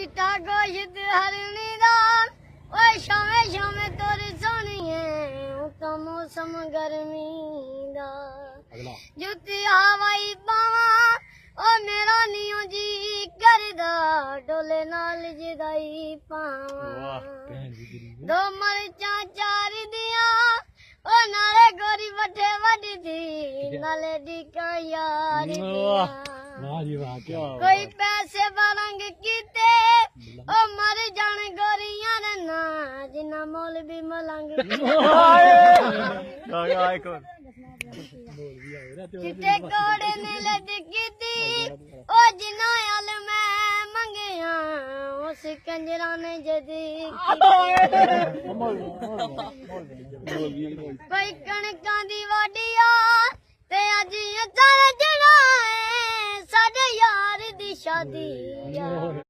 चिट्टा गोश्त हरनी दाल ओए शामे शामे तोरी सोनिए तो मौसम गर्मी दा जुत्ती हवाई पावा ओ मेरा नियो जी करदा डोले नाल जदाई पावा दो मरचा चार दिया ओ नाले गोरी बठे वडी थी नाले डिका यार कोई पैसे बरंग कीते ओ मर जान गोरियां ने ना जिन्ना मोल भी मलंग चिट्टे कोड़े ने लद कीती ओ जिन्ना अल मैं मंगिया उस कंजरा ने जदी कोई कणकां दी वाडिया ते अज चल जड़ा साडे यार दी शादी